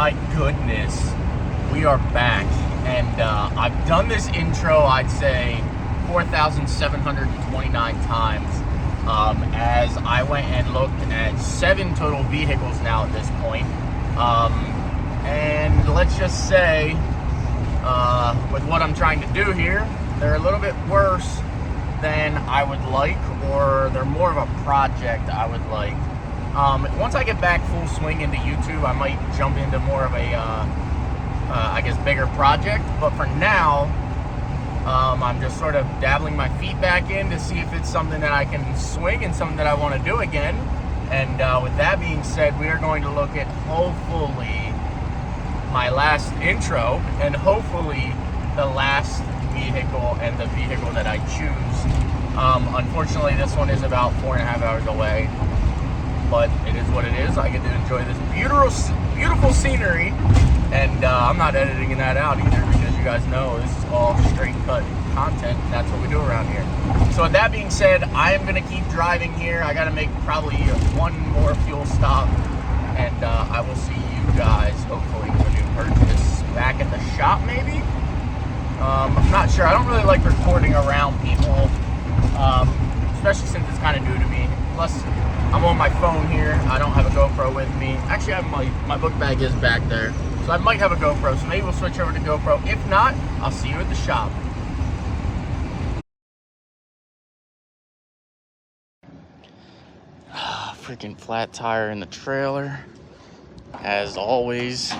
my goodness, we are back, and I've done this intro, I'd say 4,729 times, as I went and looked at 7 total vehicles now at this point, and let's just say, with what I'm trying to do here, they're a little bit worse than I would like, or they're more of a project I would like. Once I get back full swing into YouTube, I might jump into more of a, I guess, bigger project. But for now, I'm just sort of dabbling my feet back in to see if it's something that I can swing and something that I want to do again. And with that being said, we are going to look at hopefully my last intro and hopefully the last vehicle and the vehicle that I choose. Unfortunately, this one is about 4.5 hours away. But it is what it is. I get to enjoy this beautiful scenery, and I'm not editing that out either, because you guys know this is all straight cut content, and that's what we do around here. So with that being said, I am going to keep driving here. I got to make probably one more fuel stop, and I will see you guys hopefully when you purchase back at the shop maybe. I'm not sure. I don't really like recording around people, especially since it's kind of new to me. Plus, I'm on my phone here. I don't have a GoPro with me. Actually, I have my book bag is back there. So I might have a GoPro. So maybe we'll switch over to GoPro. If not, I'll see you at the shop. Freaking flat tire in the trailer. As always.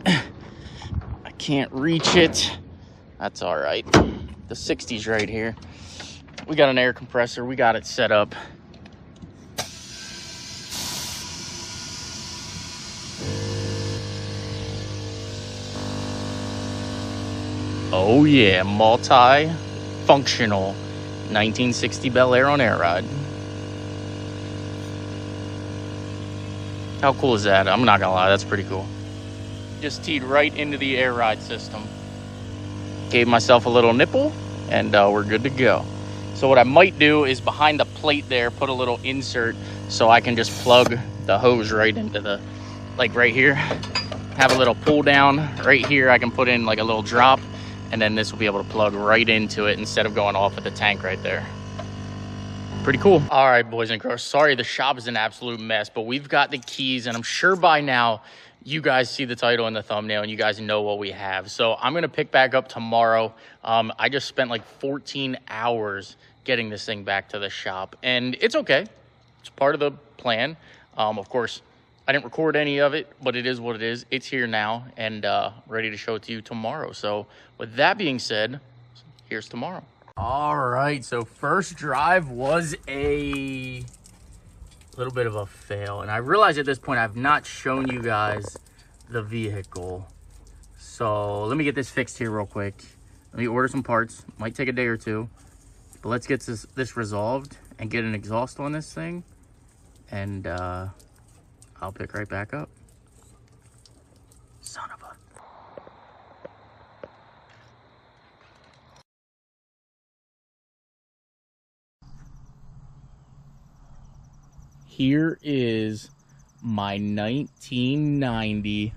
I can't reach it. That's all right. The 60's right here. We got an air compressor. We got it set up. Oh yeah, multi-functional 1960 Bel Air on air ride. How cool is that? I'm not gonna lie, that's pretty cool. Just teed right into the air ride system. Gave myself a little nipple, and we're good to go. So what I might do is behind the plate there, put a little insert so I can just plug the hose right into the, like right here. Have a little pull down right here. I can put in like a little drop, and then this will be able to plug right into it instead of going off at the tank right there. Pretty cool. All right, boys and girls, sorry the shop is an absolute mess, but we've got the keys, and I'm sure by now you guys see the title in the thumbnail and you guys know what we have. So I'm gonna pick back up tomorrow. I just spent like 14 hours getting this thing back to the shop, and it's okay. It's part of the plan. Of course, I didn't record any of it, but it is what it is. It's here now and ready to show it to you tomorrow. So with that being said, here's tomorrow. All right, so first drive was a little bit of a fail, and I realize at this point I've not shown you guys the vehicle. So let me get this fixed here real quick. Let me order some parts. Might take a day or two, but let's get this resolved and get an exhaust on this thing, and I'll pick right back up. Son of a... Here is my 1990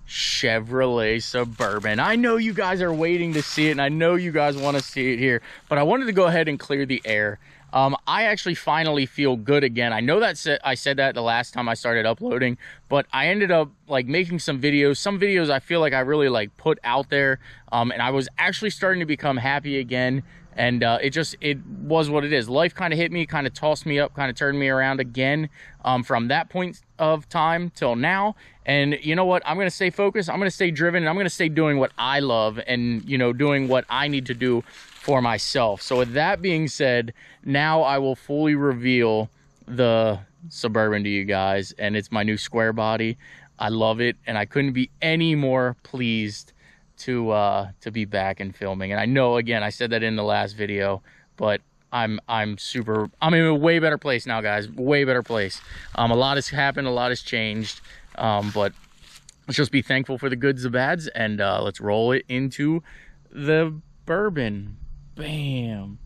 Chevrolet Suburban. I know you guys are waiting to see it, and I know you guys want to see it here, but I wanted to go ahead and clear the air. I actually finally feel good again. I know that I said that the last time I started uploading, but I ended up like making some videos. Some videos I feel like I really like put out there, and I was actually starting to become happy again. And it was what it is. Life kind of hit me, kind of tossed me up, kind of turned me around again from that point of time till now. And you know what? I'm going to stay focused. I'm going to stay driven, and I'm going to stay doing what I love and, you know, doing what I need to do for myself. So with that being said, now I will fully reveal the Suburban to you guys, and it's my new Squarebody. I love it, and I couldn't be any more pleased to be back and filming. And I know, again, I said that in the last video, but I'm in a way better place now, guys. Way better place. A lot has happened, a lot has changed, but let's just be thankful for the goods, the bads, and let's roll it into the bourbon. Bam.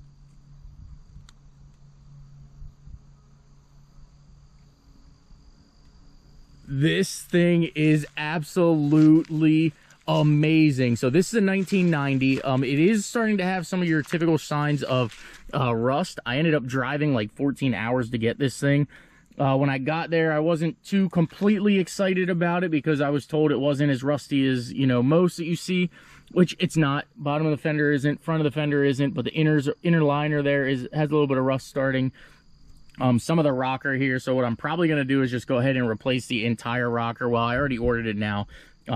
This thing is absolutely amazing. So this is a 1990. It is starting to have some of your typical signs of rust. I ended up driving like 14 hours to get this thing. When I got there, I wasn't too completely excited about it because I was told it wasn't as rusty as, you know, most that you see, which it's not. Bottom of the fender isn't, front of the fender isn't, but the inner liner there has a little bit of rust starting. Some of the rocker here. So what I'm probably going to do is just go ahead and replace the entire rocker. Well, I already ordered it now.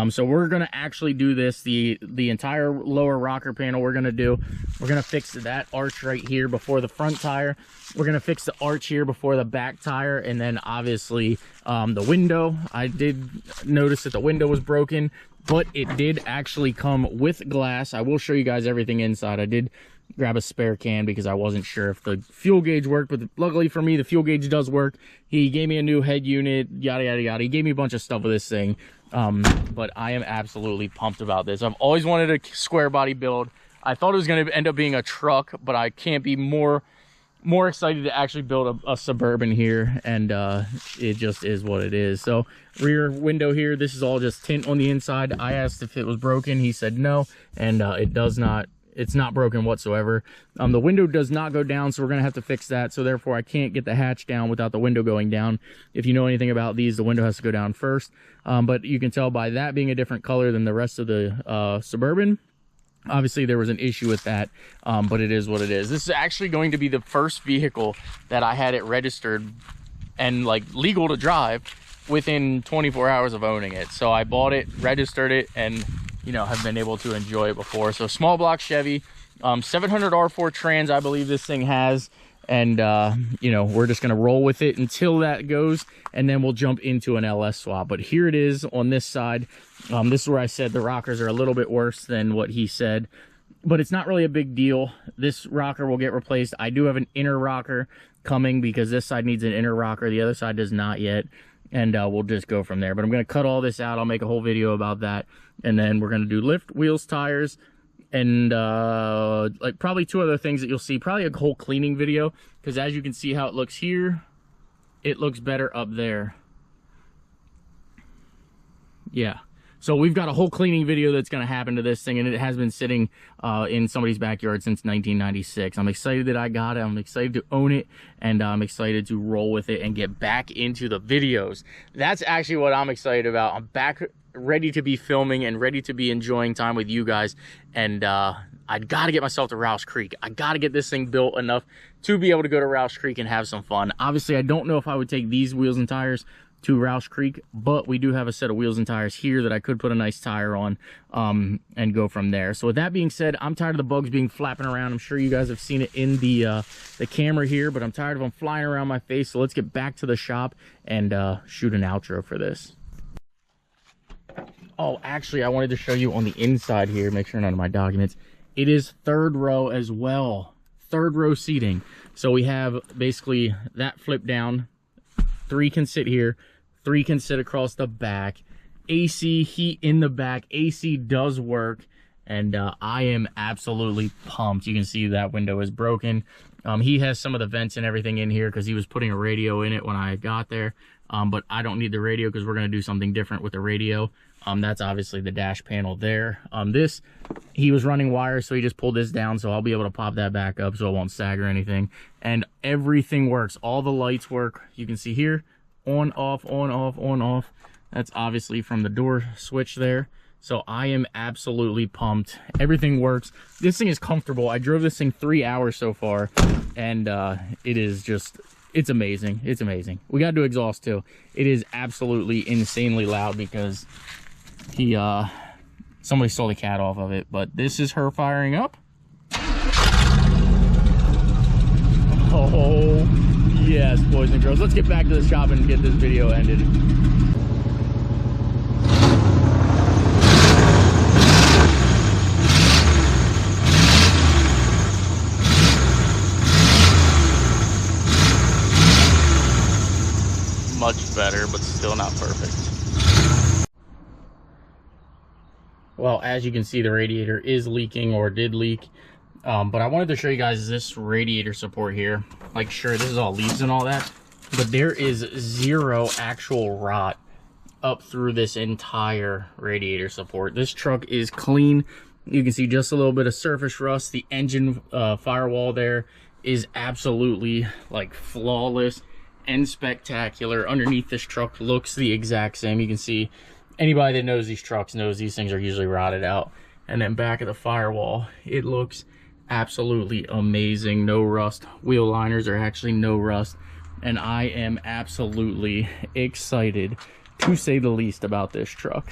So we're going to actually do this, the entire lower rocker panel we're going to do. We're going to fix that arch right here before the front tire. We're going to fix the arch here before the back tire. And then obviously the window. I did notice that the window was broken, but it did actually come with glass. I will show you guys everything inside. I did grab a spare can because I wasn't sure if the fuel gauge worked, but luckily for me, the fuel gauge does work. He gave me a new head unit, yada, yada, yada. He gave me a bunch of stuff with this thing. But I am absolutely pumped about this. I've always wanted a square body build. I thought it was going to end up being a truck, but I can't be more excited to actually build a Suburban here, and it just is what it is. So rear window here, this is all just tint on the inside. I asked if it was broken. He said no, and it's not broken whatsoever. The window does not go down, so we're gonna have to fix that. So therefore I can't get the hatch down without the window going down. If you know anything about these, the window has to go down first. But you can tell by that being a different color than the rest of the Suburban. Obviously there was an issue with that, but it is what it is. This is actually going to be the first vehicle that I had it registered and like legal to drive within 24 hours of owning it. So I bought it, registered it, and you know, have been able to enjoy it before. So small block Chevy, 700 R4 trans, I believe this thing has. And, you know, we're just going to roll with it until that goes, and then we'll jump into an LS swap. But here it is on this side. This is where I said the rockers are a little bit worse than what he said, but it's not really a big deal. This rocker will get replaced. I do have an inner rocker coming because this side needs an inner rocker. The other side does not yet. And we'll just go from there. But I'm going to cut all this out. I'll make a whole video about that. And then we're going to do lift, wheels, tires, and like probably two other things that you'll see. Probably a whole cleaning video, because as you can see how it looks here, it looks better up there. Yeah. So we've got a whole cleaning video that's going to happen to this thing, and it has been sitting in somebody's backyard since 1996. I'm excited that I got it. I'm excited to own it, and I'm excited to roll with it and get back into the videos. That's actually what I'm excited about. I'm back ready to be filming and ready to be enjoying time with you guys, and I got to get myself to Roush Creek. I got to get this thing built enough to be able to go to Roush Creek and have some fun. Obviously, I don't know if I would take these wheels and tires to Roush Creek, but we do have a set of wheels and tires here that I could put a nice tire on and go from there. So with that being said, I'm tired of the bugs being flapping around. I'm sure you guys have seen it in the camera here, but I'm tired of them flying around my face. So let's get back to the shop and shoot an outro for this. Oh, actually, I wanted to show you on the inside here, make sure none of my documents. It is third row as well, third row seating. So we have basically that flip down. 3 can sit here, 3 can sit across the back. AC, heat in the back. AC does work, and I am absolutely pumped. You can see that window is broken. He has some of the vents and everything in here because he was putting a radio in it when I got there. But I don't need the radio because we're going to do something different with the radio. That's obviously the dash panel there. This, he was running wires, so he just pulled this down, so I'll be able to pop that back up so it won't sag or anything. And everything works. All the lights work. You can see here, on, off, on, off, on, off. That's obviously from the door switch there. So I am absolutely pumped. Everything works. This thing is comfortable. I drove this thing 3 hours so far, and it is just... it's amazing. It's amazing. We got to do exhaust too. It is absolutely insanely loud because he somebody stole the cat off of it. But this is her firing up. Oh yes, boys and girls. Let's get back to the shop and get this video ended. Much better, but still not perfect. Well, as you can see, the radiator is leaking, or did leak. But I wanted to show you guys this radiator support here. Like, sure, this is all leaves and all that, but there is zero actual rot up through this entire radiator support. This truck is clean. You can see just a little bit of surface rust. The engine firewall there is absolutely like flawless and spectacular. Underneath this truck looks the exact same. You can see, anybody that knows these trucks knows these things are usually rotted out. And then back of the firewall, it looks absolutely amazing. No rust. Wheel liners are actually no rust. And I am absolutely excited, to say the least, about this truck.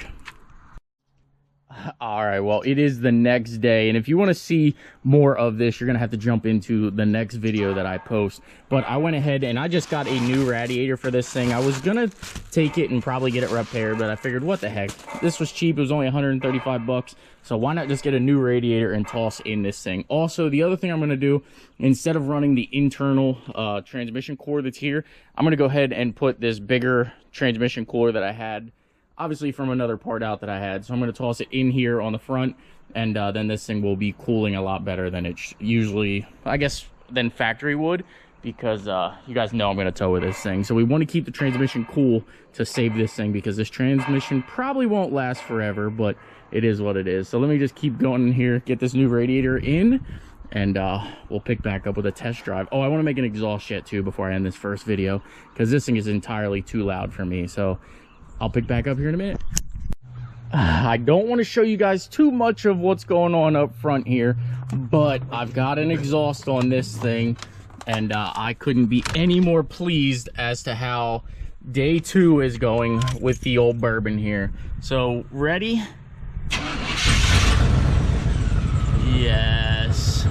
All right, well, it is the next day, and if you want to see more of this, you're gonna have to jump into the next video that I post. But I went ahead and I just got a new radiator for this thing. I was gonna take it and probably get it repaired, but I figured, what the heck, this was cheap. It was only 135 bucks, so why not just get a new radiator and toss in this thing. Also, the other thing I'm gonna do, instead of running the internal transmission core that's here, I'm gonna go ahead and put this bigger transmission cooler that I had, obviously from another part out that I had. So I'm going to toss it in here on the front, and then this thing will be cooling a lot better than it usually, I guess, than factory would, because you guys know I'm going to tow with this thing. So we want to keep the transmission cool to save this thing, because this transmission probably won't last forever, but it is what it is. So let me just keep going in here, get this new radiator in, and we'll pick back up with a test drive. Oh, I want to make an exhaust yet too before I end this first video, because this thing is entirely too loud for me. So I'll pick back up here in a minute. I don't want to show you guys too much of what's going on up front here, but I've got an exhaust on this thing, and I couldn't be any more pleased as to how day 2 is going with the old Bourbon here. So, ready? Yes.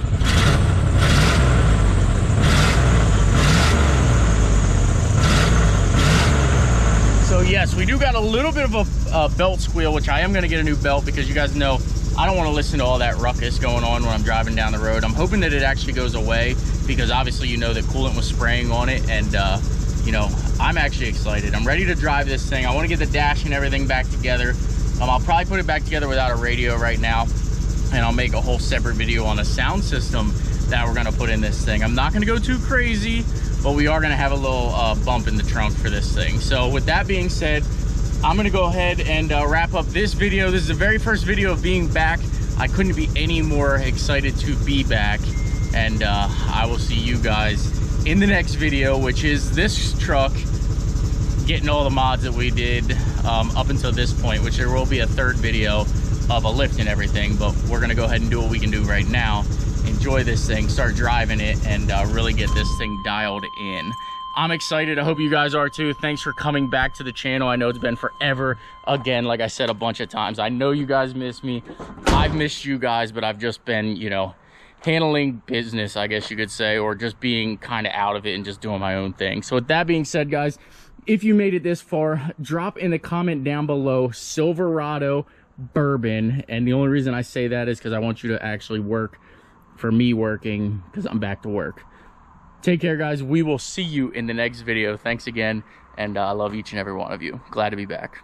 So yes, we do got a little bit of a belt squeal, which I am going to get a new belt, because you guys know I don't want to listen to all that ruckus going on when I'm driving down the road. I'm hoping that it actually goes away, because obviously you know that coolant was spraying on it, and you know, I'm actually excited. I'm ready to drive this thing. I want to get the dash and everything back together. I'll probably put it back together without a radio right now, and I'll make a whole separate video on a sound system that we're going to put in this thing. I'm not going to go too crazy, but we are going to have a little bump in the trunk for this thing. So with that being said, I'm going to go ahead and wrap up this video. This is the very first video of being back. I couldn't be any more excited to be back, and I will see you guys in the next video, which is this truck getting all the mods that we did up until this point, which there will be a third video of a lift and everything, but we're going to go ahead and do what we can do right now. Enjoy this thing, start driving it, and really get this thing dialed in. I'm excited. I hope you guys are too. Thanks for coming back to the channel. I know it's been forever. Again, like I said a bunch of times, I know you guys miss me. I've missed you guys, but I've just been, you know, handling business, I guess you could say, or just being kind of out of it and just doing my own thing. So with that being said, guys, if you made it this far, drop in the comment down below Silverado Bourbon. And the only reason I say that is because I want you to actually work for me working, because I'm back to work. Take care, guys. We will see you in the next video. Thanks again, and I love each and every one of you. Glad to be back.